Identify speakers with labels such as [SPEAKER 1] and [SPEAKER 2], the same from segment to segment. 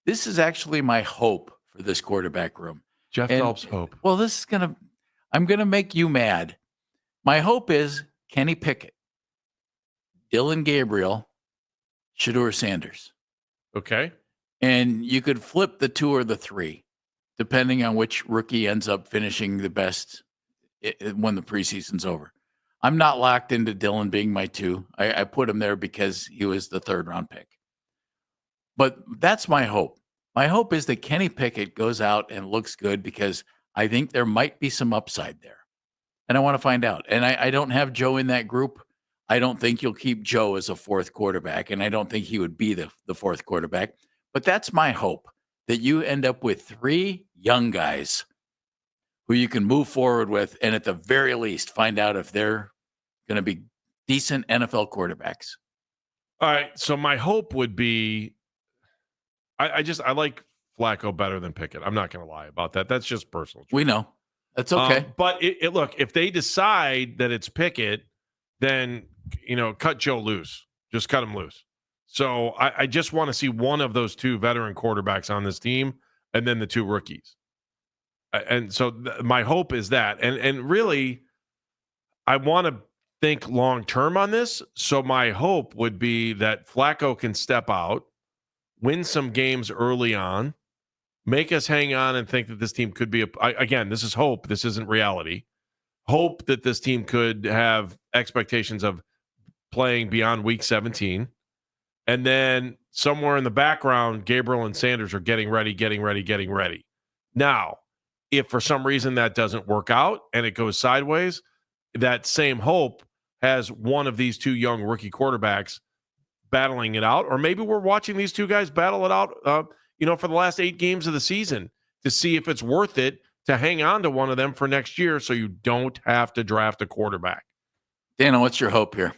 [SPEAKER 1] This is actually my hope for this quarterback room.
[SPEAKER 2] Jeff
[SPEAKER 1] And
[SPEAKER 2] Phelps' hope.
[SPEAKER 1] well, I'm gonna make you mad. My hope is Kenny Pickett, Dillon Gabriel, Shedeur Sanders.
[SPEAKER 2] Okay.
[SPEAKER 1] And you could flip the 2 or the 3, depending on which rookie ends up finishing the best when the preseason's over. I'm not locked into Dillon being my 2. I put him there because he was the 3rd-round pick. But that's my hope. My hope is that Kenny Pickett goes out and looks good because I think there might be some upside there. And I want to find out. And I don't have Joe in that group. I don't think you'll keep Joe as a 4th quarterback, and I don't think he would be the 4th quarterback. But that's my hope, that you end up with 3 young guys who you can move forward with and at the very least find out if they're going to be decent NFL quarterbacks.
[SPEAKER 2] All right. So my hope would be I like Flacco better than Pickett. I'm not going to lie about that. That's just personal choice.
[SPEAKER 1] We know. That's okay.
[SPEAKER 2] But look, if they decide that it's Pickett, then, cut Joe loose. Just cut him loose. So I just want to see one of those 2 veteran quarterbacks on this team and then the 2 rookies. And so my hope is that. And really, I want to think long-term on this. So my hope would be that Flacco can step out, win some games early on, make us hang on and think that this team could be again, this is hope. This isn't reality. Hope that this team could have expectations of playing beyond week 17. And then somewhere in the background, Gabriel and Sanders are getting ready. Now, if for some reason that doesn't work out and it goes sideways, that same hope has one of these 2 young rookie quarterbacks battling it out. Or maybe we're watching these 2 guys battle it out, for the last 8 games of the season to see if it's worth it to hang on to one of them for next year so you don't have to draft a quarterback.
[SPEAKER 1] Dana, what's your hope here?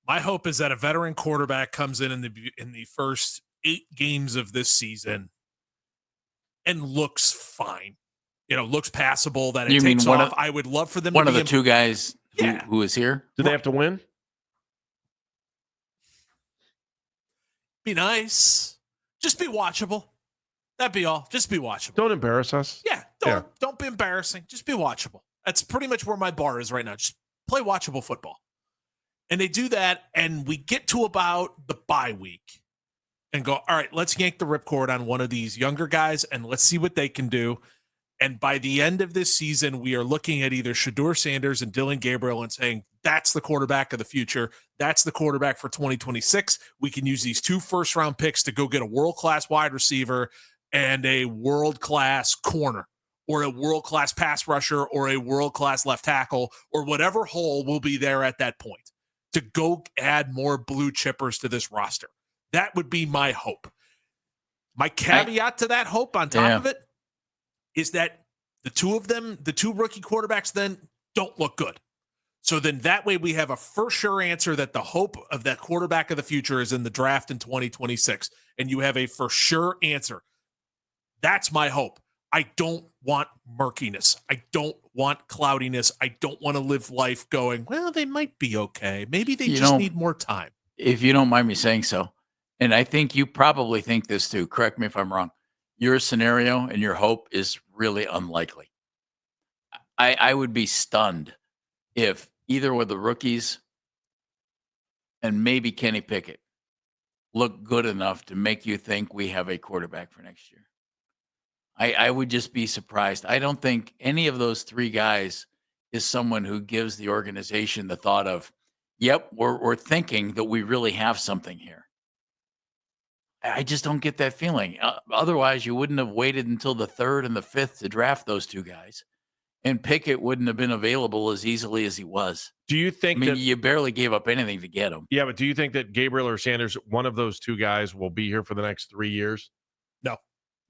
[SPEAKER 3] My hope is that a veteran quarterback comes in the first 8 games of this season and looks fine. Looks passable, that it takes off. I would love for them to be
[SPEAKER 1] one of the 2 guys who is here.
[SPEAKER 2] Do they have to win?
[SPEAKER 3] Be nice. Just be watchable. That'd be all. Just be watchable.
[SPEAKER 2] Don't embarrass us.
[SPEAKER 3] Yeah, don't be embarrassing. Just be watchable. That's pretty much where my bar is right now. Just play watchable football. And they do that, and we get to about the bye week and go, all right, let's yank the ripcord on one of these younger guys, and let's see what they can do. And by the end of this season, we are looking at either Shedeur Sanders and Dillon Gabriel and saying, that's the quarterback of the future. That's the quarterback for 2026. We can use these 2 first-round picks to go get a world-class wide receiver and a world-class corner, or a world-class pass rusher, or a world-class left tackle, or whatever hole will be there at that point, to go add more blue chippers to this roster. That would be my hope. My caveat to that hope on top of it is that the 2 of them, the 2 rookie quarterbacks, then don't look good. So then that way we have a for sure answer that the hope of that quarterback of the future is in the draft in 2026. And you have a for sure answer. That's my hope. I don't want murkiness. I don't want cloudiness. I don't want to live life going, well, they might be okay. Maybe they just need more time.
[SPEAKER 1] If you don't mind me saying so, and I think you probably think this too, correct me if I'm wrong, your scenario and your hope is really unlikely. I would be stunned if either of the rookies and maybe Kenny Pickett look good enough to make you think we have a quarterback for next year. I would just be surprised. I don't think any of those 3 guys is someone who gives the organization the thought of, yep, we're thinking that we really have something here. I just don't get that feeling. Otherwise, you wouldn't have waited until the 3rd and the 5th to draft those 2 guys. And Pickett wouldn't have been available as easily as he was.
[SPEAKER 2] Do you think
[SPEAKER 1] you barely gave up anything to get him?
[SPEAKER 2] Yeah, but do you think that Gabriel or Sanders, one of those 2 guys, will be here for the next 3 years?
[SPEAKER 3] No.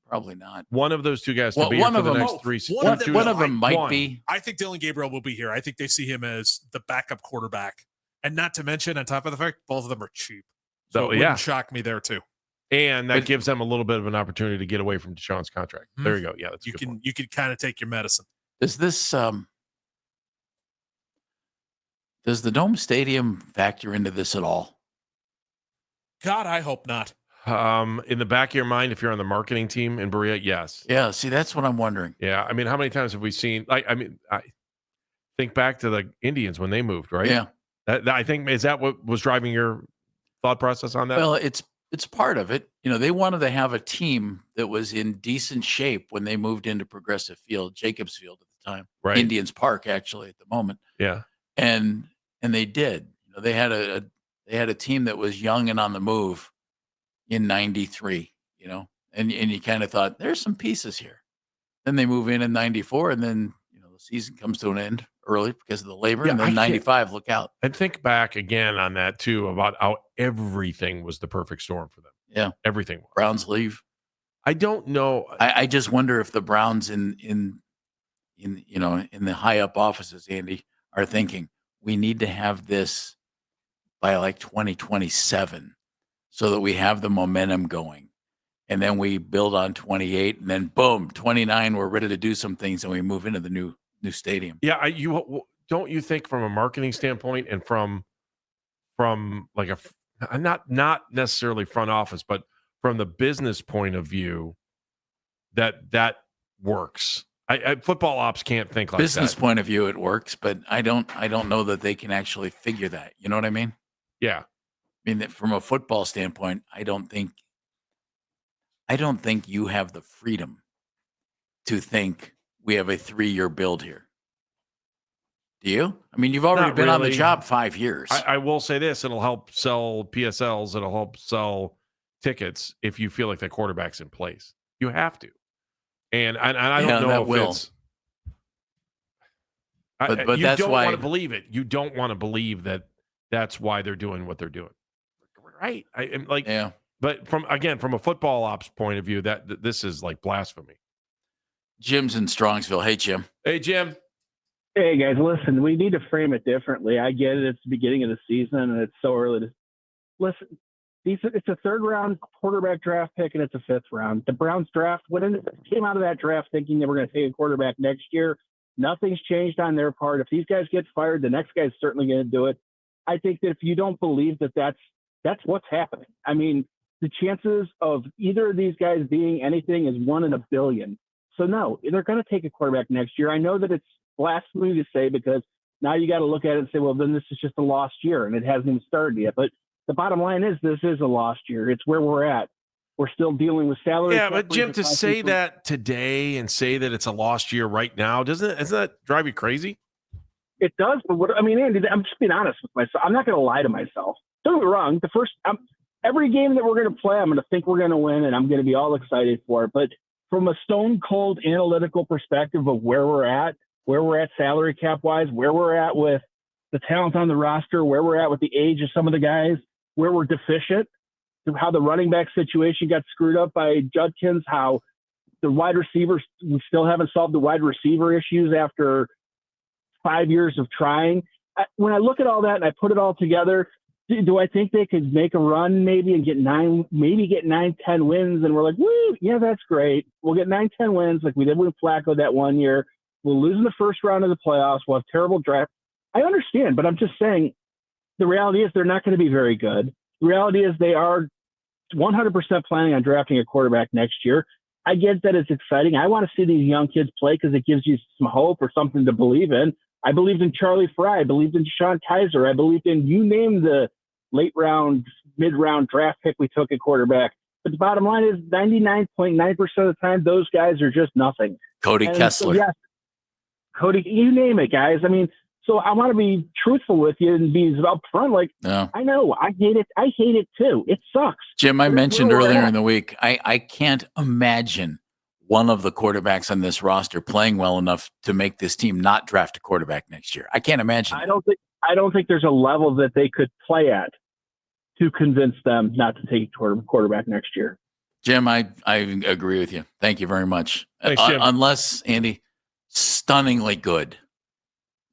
[SPEAKER 1] Probably not.
[SPEAKER 2] One of those 2 guys to be here for the next 3 seasons.
[SPEAKER 1] One of them might be.
[SPEAKER 3] I think Dillon Gabriel will be here. I think they see him as the backup quarterback. And not to mention, on top of the fact, both of them are cheap. So it wouldn't shock me there, too.
[SPEAKER 2] And that gives them a little bit of an opportunity to get away from Deshaun's contract. Mm-hmm. There you go. Yeah, that's
[SPEAKER 3] you can kind of take your medicine.
[SPEAKER 1] Does this does the Dome Stadium factor into this at all?
[SPEAKER 3] God, I hope not.
[SPEAKER 2] In the back of your mind, if you're on the marketing team in Berea, yes.
[SPEAKER 1] Yeah, see, that's what I'm wondering.
[SPEAKER 2] Yeah. I mean, how many times have we seen, I think back to the Indians when they moved, right?
[SPEAKER 1] Yeah.
[SPEAKER 2] I think, is that what was driving your thought process on that?
[SPEAKER 1] Well, it's part of it. They wanted to have a team that was in decent shape when they moved into Progressive Field, Jacobs Field at the time,
[SPEAKER 2] Right.
[SPEAKER 1] Indians Park actually at the moment,
[SPEAKER 2] Yeah.
[SPEAKER 1] and they did. They had a team that was young and on the move in '93. And you kind of thought there's some pieces here. Then they move in '94, and then the season comes to an end early because of the labor,
[SPEAKER 2] Yeah,
[SPEAKER 1] and
[SPEAKER 2] I
[SPEAKER 1] then
[SPEAKER 2] can't-
[SPEAKER 1] '95, look out.
[SPEAKER 2] And think back again on that too, about how everything was the perfect storm for them.
[SPEAKER 1] Yeah,
[SPEAKER 2] Everything was.
[SPEAKER 1] Browns leave.
[SPEAKER 2] I don't know.
[SPEAKER 1] I just wonder if the Browns in the high up offices, Andy, are thinking we need to have this by like 2027 so that we have the momentum going. And then we build on 28, and then boom, 29, we're ready to do some things, and we move into the new stadium.
[SPEAKER 2] Yeah, don't you think from a marketing standpoint and from like not necessarily front office, but from the business point of view, that works. Football ops can't think like
[SPEAKER 1] Business
[SPEAKER 2] that.
[SPEAKER 1] point of view, it works, but I don't know that they can actually figure that. You know what I mean?
[SPEAKER 2] Yeah.
[SPEAKER 1] I mean, from a football standpoint, I don't think you have the freedom to think we have a 3-year build here. Do you? I mean, you've already
[SPEAKER 2] Not
[SPEAKER 1] been on the
[SPEAKER 2] really.
[SPEAKER 1] job 5 years.
[SPEAKER 2] I will say this: it'll help sell PSLs. It'll help sell tickets if you feel like the quarterback's in place. You have to. And I
[SPEAKER 1] Yeah,
[SPEAKER 2] don't know
[SPEAKER 1] that
[SPEAKER 2] if
[SPEAKER 1] will.
[SPEAKER 2] it's.
[SPEAKER 1] But
[SPEAKER 2] you
[SPEAKER 1] that's
[SPEAKER 2] don't
[SPEAKER 1] why
[SPEAKER 2] want to believe it. You don't want to believe that that's why they're doing what they're doing. Right? I am like.
[SPEAKER 1] Yeah.
[SPEAKER 2] But from a football ops point of view, that this is like blasphemy.
[SPEAKER 1] Jim's in Strongsville. Hey, Jim.
[SPEAKER 2] Hey, Jim.
[SPEAKER 4] Hey guys, listen, we need to frame it differently. I get it; it's the beginning of the season, and it's so early to listen. It's a third round quarterback draft pick, and it's a fifth round. The Browns draft came out of that draft thinking they were going to take a quarterback next year. Nothing's changed on their part. If these guys get fired, the next guy's certainly going to do it. I think that if you don't believe that that's what's happening. I mean, the chances of either of these guys being anything is 1 in a billion. So no, they're going to take a quarterback next year. I know that it's blasphemy to say because now you got to look at it and say, well, then this is just a lost year and it hasn't even started yet. But the bottom line is this is a lost year. It's where we're at. We're still dealing with salary.
[SPEAKER 2] Yeah, but Jim, to say that today and say that it's a lost year right now, doesn't that drive you crazy?
[SPEAKER 4] It does, but Andy, I'm just being honest with myself. I'm not going to lie to myself. Don't get me wrong. Every game that we're going to play, I'm going to think we're going to win, and I'm going to be all excited for it. But from a stone cold analytical perspective of where we're at salary cap wise, where we're at with the talent on the roster, where we're at with the age of some of the guys, where we're deficient, how the running back situation got screwed up by Judkins, how the wide receivers, we still haven't solved the wide receiver issues after 5 years of trying. When I look at all that and I put it all together, do I think they could make a run maybe and get 9, 10 wins? And we're like, woo, yeah, that's great. We'll get 9, 10 wins like we did with Flacco that one year. We'll lose in the first round of the playoffs. We'll have terrible draft. I understand, but I'm just saying the reality is they're not going to be very good. The reality is they are 100% planning on drafting a quarterback next year. I get that it's exciting. I want to see these young kids play because it gives you some hope or something to believe in. I believed in Charlie Fry. I believed in Deshaun Kaiser. I believed in, you name the late round, mid-round draft pick we took at quarterback. But the bottom line is 99.9% of the time, those guys are just nothing.
[SPEAKER 1] Cody Kessler.
[SPEAKER 4] So, yes, Cody, you name it, guys. I mean, so I want to be truthful with you and be upfront. Like,
[SPEAKER 1] No.
[SPEAKER 4] I know, I hate it. I hate it too. It sucks.
[SPEAKER 1] Jim, I
[SPEAKER 4] But
[SPEAKER 1] mentioned
[SPEAKER 4] we're
[SPEAKER 1] earlier
[SPEAKER 4] at.
[SPEAKER 1] in the week, I can't imagine one of the quarterbacks on this roster playing well enough to make this team not draft a quarterback next year. I can't imagine that.
[SPEAKER 4] I don't think there's a level that they could play at to convince them not to take a quarterback next year.
[SPEAKER 1] Jim, I agree with you. Thank you very much.
[SPEAKER 2] Thanks, Jim.
[SPEAKER 1] Unless, Andy, stunningly good.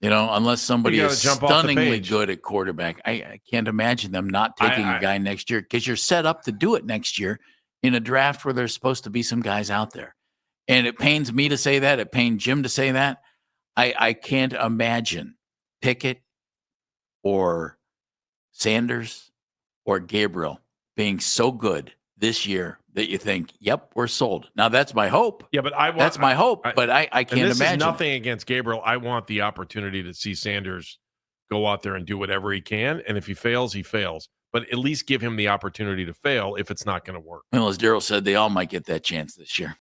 [SPEAKER 1] Unless somebody
[SPEAKER 2] You
[SPEAKER 1] is
[SPEAKER 2] gotta jump off the
[SPEAKER 1] stunningly
[SPEAKER 2] page.
[SPEAKER 1] good at quarterback, I can't imagine them not taking a guy next year because you're set up to do it next year in a draft where there's supposed to be some guys out there. And it pains me to say that. It pained Jim to say that. I can't imagine Pickett or Sanders or Gabriel being so good this year that you think, yep, we're sold? Now that's my hope.
[SPEAKER 2] Yeah, but
[SPEAKER 1] That's my hope, but I
[SPEAKER 2] and
[SPEAKER 1] can't
[SPEAKER 2] this
[SPEAKER 1] imagine.
[SPEAKER 2] is nothing against Gabriel. I want the opportunity to see Sanders go out there and do whatever he can. And if he fails, he fails. But at least give him the opportunity to fail if it's not going to work.
[SPEAKER 1] Well, as Daryl said, they all might get that chance this year.